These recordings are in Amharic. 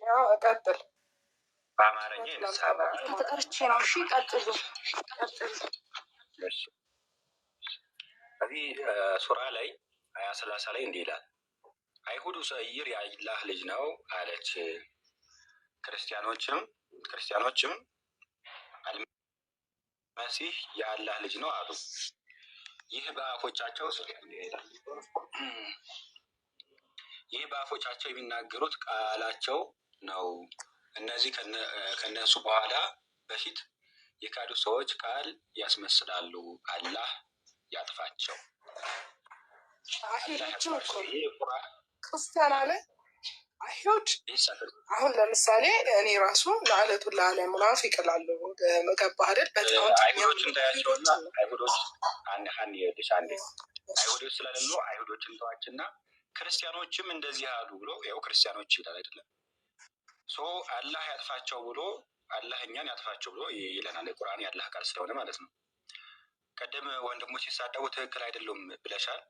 ያው እቀጥል በአማርኛ ይነሳል ተጠርቼ ነው። እሺ ቀጥሉ። እዚህ ሱራ ላይ 30 ላይ እንዲህ ይላል፣ አይሁድ ዑዘይር የአላህ ልጅ ነው አለች። ክርስቲያኖችም አልመሲህ የአላህ ልጅ ነው አሉ። ይህ በአፎቻቸው የሚናገሩት ቃላቸው ነው። እነዚህ ከነሱ በኋላ በፊት የካዱ ሰዎች ቃል ያስመስላሉ። አላህ ያጥፋቸው። ክርስቲያን አለ አይሁድ። አሁን ለምሳሌ እኔ ራሱ ለአለቱ ለአለ ሙናፊቅ እላለሁ። ገባህ አይደል? አይሁዶች እንዳያቸውና አይሁዶች ስለሌሉ አይሁዶችን ተዋችና ክርስቲያኖችም እንደዚህ አሉ ብሎ ያው ክርስቲያኖች ይላል አይደለም። አላህ ያጥፋቸው ብሎ አላህ እኛን ያጥፋቸው ብሎ ይለናል። የቁርአን ያላህ ቃል ስለሆነ ማለት ነው። ቀደም ወንድሞች ሲሳደቡ ትክክል አይደሉም ብለሻል።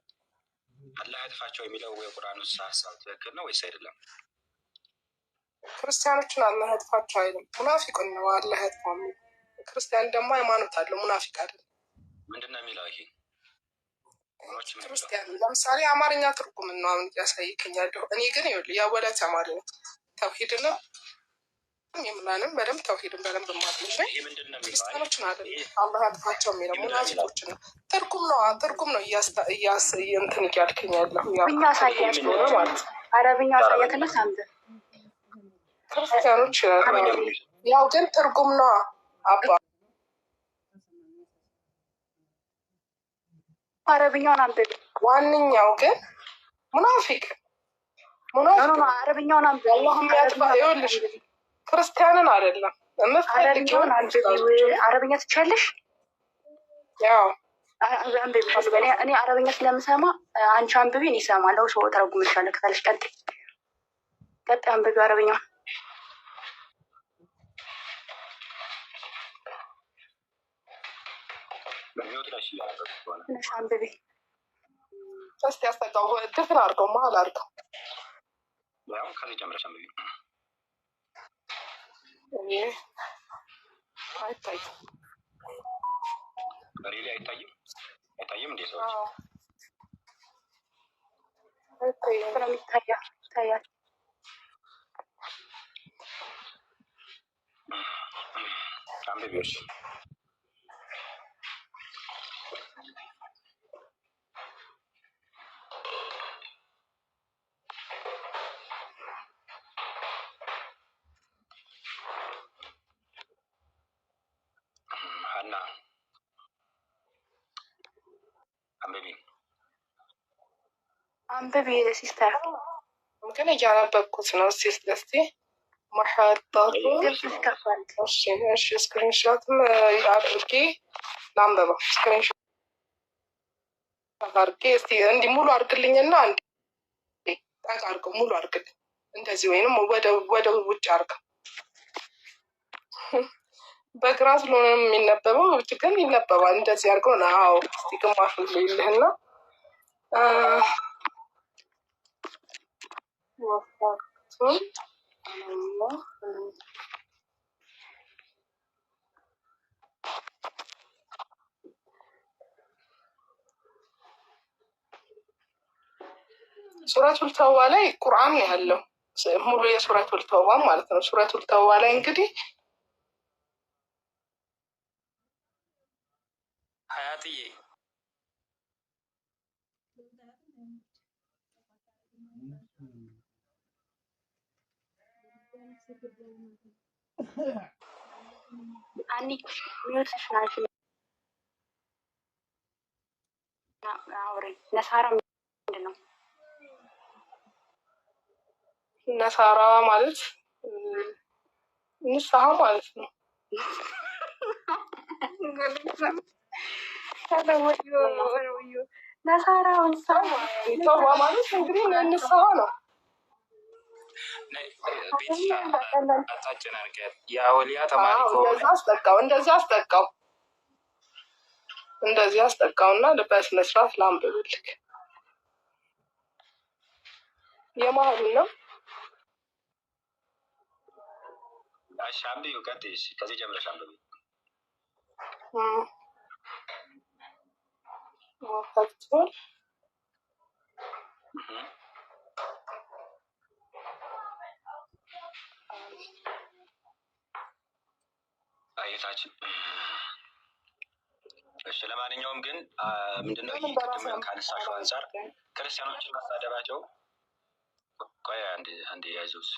አላህ ያጥፋቸው የሚለው የቁርአን ውስጥ ሀሳብ ትክክል ነው ወይስ አይደለም? ክርስቲያኖችን አላህ ያጥፋቸው አይደለም፣ ሙናፊቁን ነው አላህ ያጥፋው። ክርስቲያን ደግሞ ሃይማኖት አለው፣ ሙናፊቅ አይደለም። ምንድነው የሚለው ይሄ? ክርስቲያን ለምሳሌ አማርኛ ትርጉም ነው አሁን ያሳይከኛለሁ። እኔ ግን ይኸውልህ ያወላ ተማሪ ነው። ተውሂድና የምላንም በደንብ ተውሂድን በደንብ ማጥልሽ ክርስቲያኖችን አይደለም አላህ ያጥፋቸው የሚለው ሙናፊቆችን ነው። ትርጉም ነው እንትን እያልከኝ ያለሁ እኛ ሳያት ነው ማለት ነው። አረብኛ ሳያትና ሳምብ ክርስቲያኖች ያው ግን ትርጉም ነው አባ አረብኛውን አንብብ። ዋንኛው ግን ሙናፊቅ አረብኛውን አንብብ። አላህም ያጥፋ። ይኸውልሽ ክርስቲያንን አይደለም አረብኛውን አንብብ። አረብኛ ትችያለሽ? ያው አንብብ። እኔ አረብኛ ስለምሰማ አንቺ አንብቢ፣ እኔ እሰማለሁ። ሰው ተረጉምልሻለሁ። ከታለሽ ቀጥ አንብቢ አረብኛውን። ትንሽ አንብቢ እስቲ ያስጠጋው ድፍን አድርገው መሀል አድርገው ከዚህ ጀምረሽ አንብቢ። አይታይም በሬሌ አይታይም እንዴ ሰዎች ይታያል። አንብቢዎች ሀና አንብቢ ሲስተር። ግን እያነበብኩት ነው። እስቲ ማሐጣቱ ስክሪንሾትም አድርጌ ላንበበው። ስክሪንሾት አድርጌ እስቲ እንዲህ ሙሉ አድርግልኝና አንዴ ጠቅ አድርገው ሙሉ አድርግልኝ እንደዚህ፣ ወይንም ወደ ውጭ አድርገው። በግራ ስለሆነ የሚነበበው ውጭ ግን ይነበባል። እንደዚህ አድርገው ነው። እስቲ ግማሹን ልይልህና ሱረቱል ተውባ ላይ ቁርአን ያለው ሙሉ የሱረቱል ተውባ ማለት ነው። ሱረቱል ተውባ ላይ እንግዲህ ሀያትዬ አኒ ሚውትሽ ናሽ አውሪ። ነሳራ ምንድን ነው? ነሳራ ማለት ንስሐ ማለት ነው። ነሳራ ተውባ ማለት እንግዲህ ንስሐ ነው። የአወሊያ ተማሪ እንደዚህ አስጠቃውና በስነ ስርዓት ላንብብልክ። የመሀሉ ነው እሺ አንብቢው፣ ቀጥይ። ከዚህ ጀምረሽ አንብቢው። ፈትቶን አየታችን። እሺ ለማንኛውም ግን ምንድነው ይህ ቅድም ካነሳሽው አንጻር ክርስቲያኖችን መሳደባቸው፣ ቆይ አንድ ያዙስ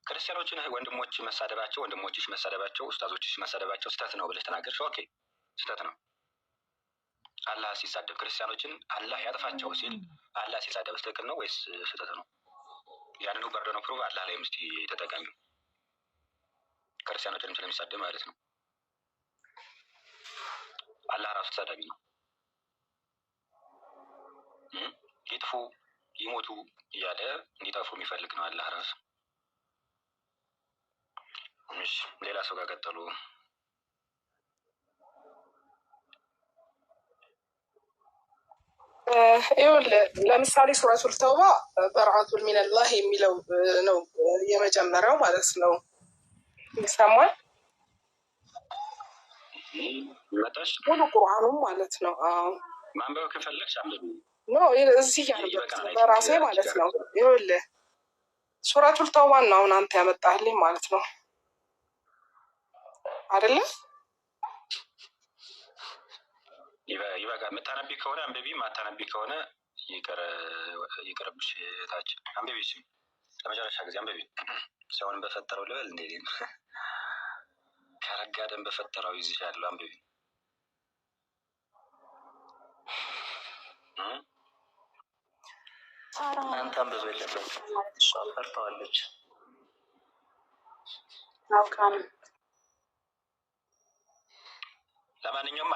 ክርስቲያኖችን ወንድሞች መሳደባቸው፣ ወንድሞችሽ መሳደባቸው፣ ኡስታዞችሽ መሳደባቸው ስህተት ነው ብለሽ ተናገርሽ። ኦኬ ስህተት ነው። አላህ ሲሳደብ ክርስቲያኖችን አላህ ያጥፋቸው ሲል አላህ ሲሳደብ ትክክል ነው ወይስ ስህተት ነው? ያንኑ በርደን ኦፍ ፕሩፍ አላህ ላይ ምስቲ ተጠቃሚ ክርስቲያኖችንም ስለሚሳደብ ማለት ነው። አላህ ራሱ ተሳዳቢ ነው። ይጥፉ ይሞቱ እያለ እንዲጠፉ የሚፈልግ ነው አላህ ራሱ። እሺ ሌላ ሰው ጋር ቀጠሉ። ለምሳሌ ሱረቱል ተውባ በርአቱን ሚነላህ የሚለው ነው የመጀመሪያው ማለት ነው። ይሰማል ሙሉ ቁርአኑም ማለት ነው። ማንበብ ከፈለግሽ አንብቢ። ኖ እዚህ ያነበብኩት በራሴ ማለት ነው። ይኸውልህ ሱረቱል ተውባን ነው አሁን አንተ ያመጣህልኝ ማለት ነው አይደለ? ይበቃ። የምታነቢ ከሆነ አንብቢ፣ ማታነቢ ከሆነ ይቅርብሽ። ታች አንብቢ። እሺ ለመጨረሻ ጊዜ አንብቢ። ሰውን በፈጠረው ልበል እንዴ? ከረጋደን በፈጠረው ይዝሻለሁ። አንብቢ። አንተ አንብብ የለበት እሷ ፈርተዋለች። ለማንኛውም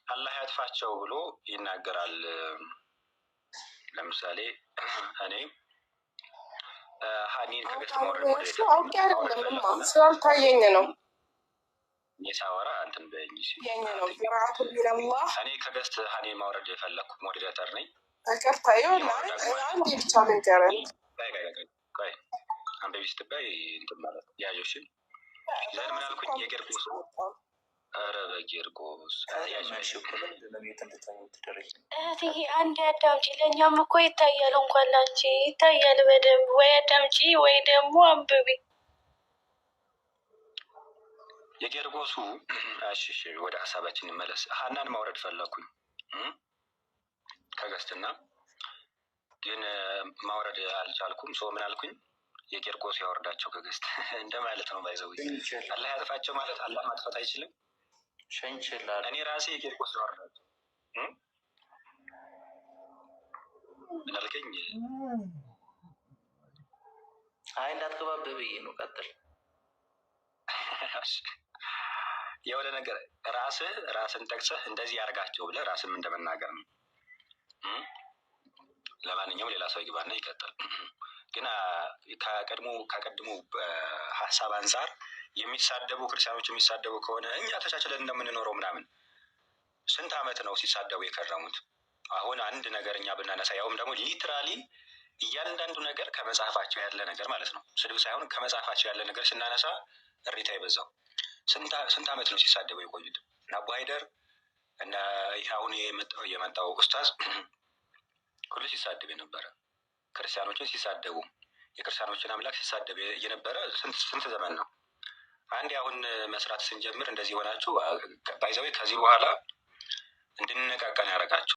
አላህ ያጥፋቸው ብሎ ይናገራል። ለምሳሌ እኔ ሀኒን ከገስት መውረድ አውቄ አይደለም ስላልታየኝ ነው። ሳወራ እንትን በኝ ነው ብርአቱ ሚነላህ። እኔ ከገስት ሀኒን ማውረድ የፈለግኩ ሞዴሬተር ነኝ። ይቅርታ አንዴ ብቻ ልንገርህ። ቆይ አንበቢ ስትባይ እንትን ማለት ያዦሽን ዘን ምን አልኩኝ? የጌርጎስ ኧረ በጌርጎስ እህትዬ አንድ አዳምጪ። ለእኛም እኮ ይታያል፣ እንኳን ላንቺ ይታያል በደንብ። ወይ አዳምጪ ወይ ደግሞ አንብቢ። የጌርጎሱ እሺ፣ ወደ ሀሳባችን እንመለስ። ሀናን ማውረድ ፈለኩኝ ከገስትና ግን ማውረድ አልቻልኩም። ሰው ምን አልኩኝ? የጌርጎስ ያወርዳቸው ከገስት እንደማለት ነው። ባይዘው አላህ ያጥፋቸው ማለት አላህ ማጥፋት አይችልም። ሸንችላል እኔ ራሴ የጌርጎስ ያወርዳቸው ምን አልከኝ? አይ እንዳትገባብህ ብዬ ነው። ቀጥል። የሆነ ነገር ራስን ጠቅሰህ እንደዚህ ያርጋቸው ብለህ ራስን እንደመናገር ነው። ለማንኛውም ሌላ ሰው ይግባና ይቀጥል። ግን ከቀድሞ ሀሳብ አንጻር የሚሳደቡ ክርስቲያኖች የሚሳደቡ ከሆነ እኛ ተቻችለን እንደምንኖረው ምናምን ስንት ዓመት ነው ሲሳደቡ የከረሙት? አሁን አንድ ነገር እኛ ብናነሳ ያውም ደግሞ ሊትራሊ እያንዳንዱ ነገር ከመጽሐፋቸው ያለ ነገር ማለት ነው፣ ስድብ ሳይሆን ከመጽሐፋቸው ያለ ነገር ስናነሳ እሪታ ይበዛው። ስንት ዓመት ነው ሲሳደቡ የቆዩት? እና አቡ ሀይደር እና ይህ አሁን የመጣው ኡስታዝ ሁሉ ሲሳደብ የነበረ ክርስቲያኖችን ሲሳደቡ የክርስቲያኖችን አምላክ ሲሳደብ የነበረ ስንት ዘመን ነው? አንዴ አሁን መስራት ስንጀምር እንደዚህ ሆናችሁ ባይዘዌ ከዚህ በኋላ እንድንነቃቀን ያደረጋችሁ